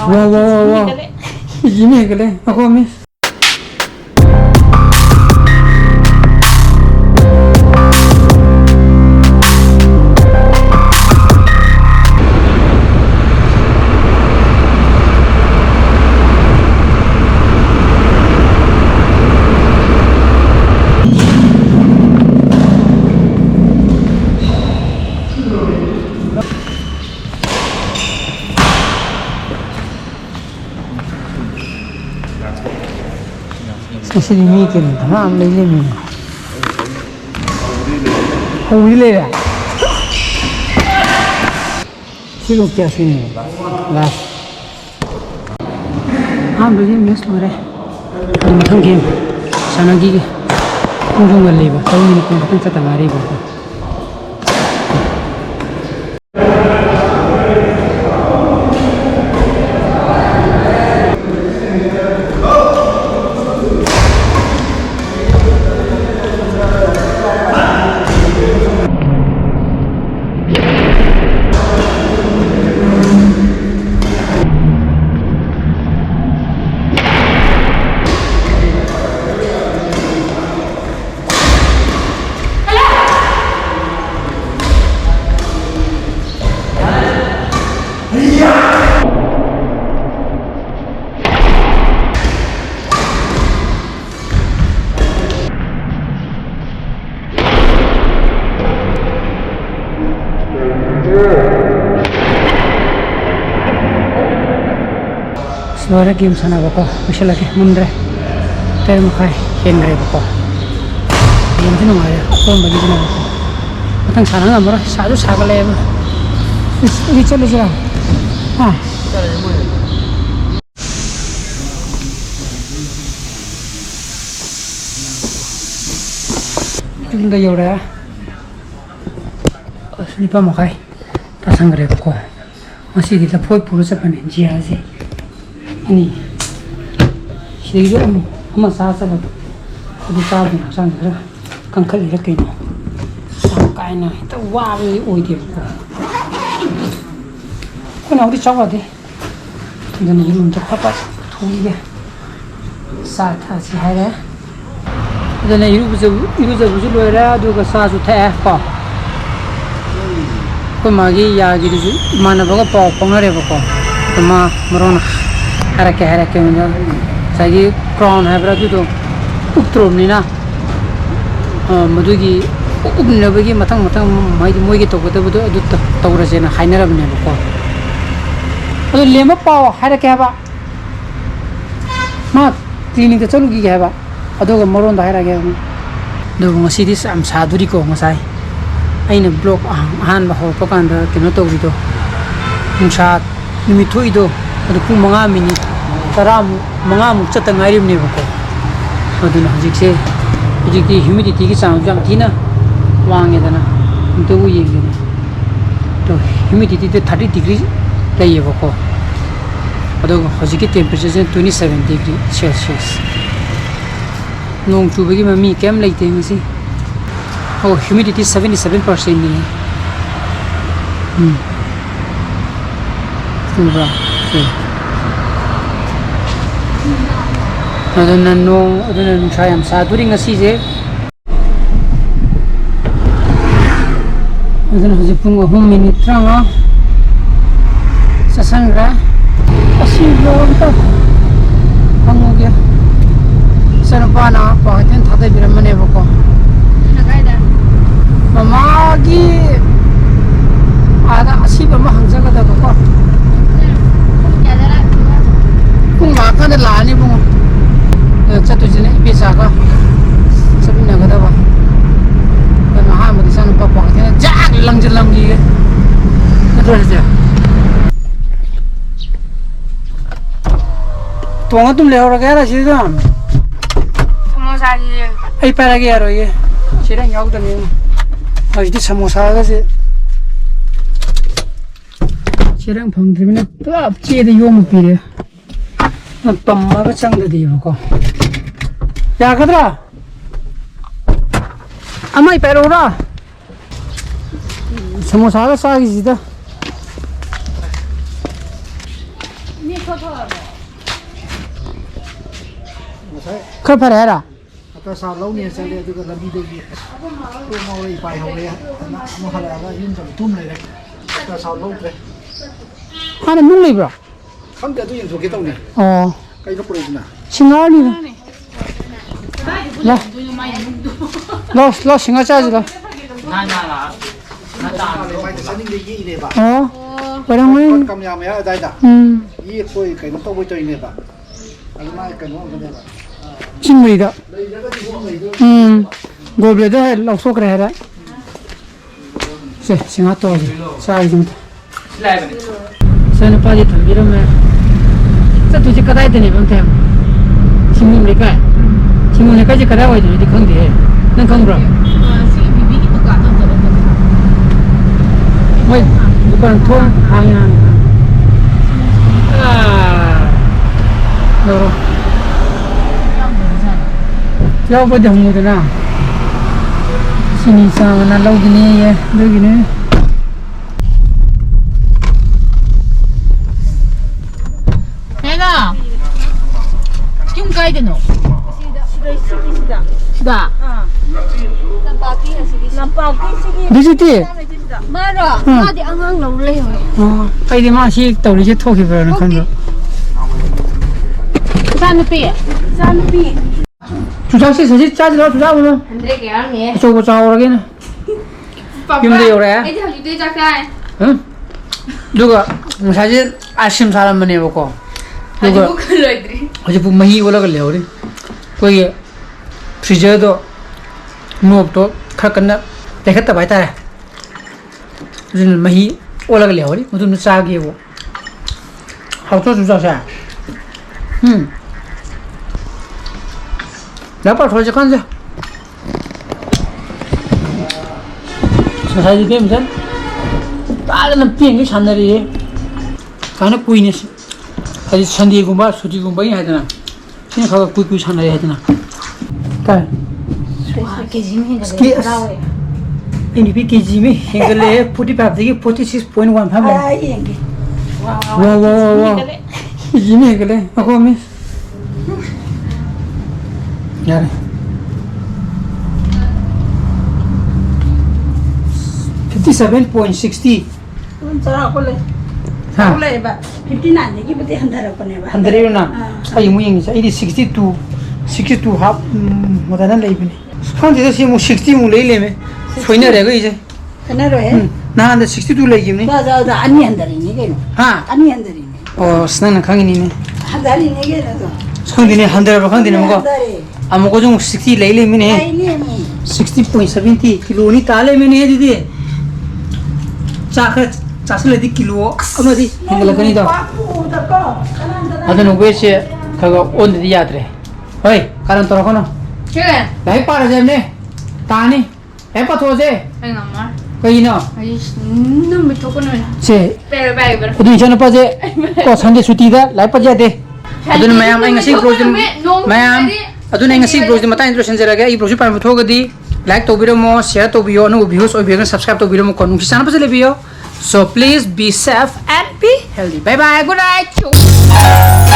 wow. Ini kali aku mi. Kasi mikin na am lele mi huli le ya silo kya sini las am lele mi slore am thang sanagi kung le ba taw ni kung ta tamari ba Suara game sana bako, misalnya ke mundre, terima kasih Henry bako. Game tu nama dia, apa bagi tu nama? Matang sana nama orang satu sahaja leh. Ini cakap je lah. Ah. Itu dah jauh dah. Ni pa makai, pasang kerja bako. Masih kita puluh sepan jia sih. Ini, sih itu ama sasa ba, itu sahaja sang kerja, kangkal ini kena, sakai na, itu wah ini oi dia. Kau nak di cawa deh, jadi ini untuk apa? Tuli dia, saat asih ada, jadi ini bukan luar ada, dua sahaja teh apa? Kau magi ya gitu, mana baga pau pengaruh baga, cuma merona. Harake macam saya crown है berarti tu उपत्रोम ni na मधुगी उपने बगी matang moi gi to ko tu adu tawra jena hainara bne ko adu lema paw harake ba ma clinic te chalu gi ga ba adu ga moron da harake do ngasi dis am saduri ko ngasai aina block han ba ho pa kan da kino to ri do nsa nimi thoi do adu pung manga minit taram manga muk chat ngari ne ko adu na hajik se hajik ki humidity ki sang jang thina wang edana to u yeng ne to humidity te 30 degree lai ko adu hajik ki temperature 27 degree celsius nong chu bagi mami kem lai te ngasi oh humidity 77% ni Tuba. Ada nong saya satu ring nasi je. Ada nasi pun home minit ranga. Sasangra. Asyik berapa? Kamu dia. Serba na apa? Jangan thada biram mana boko. Mama lagi. Ada asyik berapa hangsa kata boko. Kung makan dah lah ni bunga. Satu jenis biasa kah? Sebenarnya kata apa? Dan mahal mesti sana papa kita jalan jelang dia. Betul saja. Tuang tu melihat orang kaya sih tu. Samosa je. Ay para kaya ro ye. Sira ngau tu ni. Jadi samosa ka sih. Sira phang tu ni tu ab cie de yom pire. Pamma ka chang de di ko. Ya kadra. Amai pero ra. Samosa ka sa gi da. khơi phải đấy à ta sao lâu niên sẽ để cho làm đi đây tôi mau đi bài học này nó hay là yên trong thun này ta sao lâu thế hai này nung lên rồi không cái tôi yên thuộc cái tàu này cái nó bự nè 싱어 đi lo 싱어 짜지 lo vậy đâu mới cầm nhà mày ở đây đã ý tôi cái nó tàu với tôi này đã anh mai cái nó cái này 친구이 đó 고블레 돼 럭소 그래 해라 세 싱어 또 사이 좀 서는 빠지 덤비려면 저 도지 까다야 되네 본테 친구 내가 친구 내까지 까다고 이제 어디 건데 난 건그럼 뭐 이건 통 방향 요로 야 버디 홍무드나 신이상 나 로기니 예 로기니 내가 지금 가야 되노? 시다. 늦었지? 말아. 어디 안강 나올래요? 빨리 마시 떨리지 토기 버는 건데 산피. 주장씨 사실 짜지라 주장으로 안드레 개알미. 저거 짜오라기는 근데 요래 애들 할때 작가에. 응? 누가 사실 아심 사람만 해보고 누가 그걸로 애들이. 어제 뭐 많이 올라갈래 우리 거기 프리저도 누업도 칼끝나 되겠다 봐야 우리는 많이 올라갈래 우리 무슨 싸기고 하우스 주장사 나빠 도저히 간자 사실 되면 빠르는 비행기 잔날이 가는 구인했어 아직 산디에고마 수디고마이 해야 되나 그냥 가가 구이 잔날이 해야 되나 딸 스키 ini kg में hinggale 45 देखिए 46.1 भाग है वाह kg में hinggale ako में यार 57.60 हाँ ले बा 59 देखि बते हंदर पने बा हंदरे ना आई मु यंग इदी 62 हाफ मदन ले बने खान दे से मु 60 मु ले ले में सोइना रे गई जे कने रो है ना अंदर 62 ले गिमनी जा अन्य हंदर नि के हां अन्य हंदर नि ओ स्नान खांगी नि हंदर नि के तो 성디네 한대로 강디네 뭐고 아무거 좀 60 레일에 미네 60.70 킬로니 딸에 미네 디디 चासले किलो अमदी हिंगलकनी दो अदन उबेसे खगा ओन दि यात्रे होय कारण तोरा कोन 그래. लाइ पार जेमने तानी ए पथोजे 아니 엄마. कहिनो 아니 너무 미쳤구나. से 빼빼. अदु जन पजे को संडे छुट्टी दा लाइ पजे दे अदुन मयाम ai ngasi Brojen मयाम अदुन ai ngasi ब्रोजन मता इंट्रोडक्शन जरगे ई ब्रोजन पाम थोगदी लाइक तोबिरमो शेयर तोबियो नो व्यूज ओबियो सब्सक्राइब तोबिरमो कोन किसान पजे लेबियो So please be safe and be healthy. Bye bye. Good night.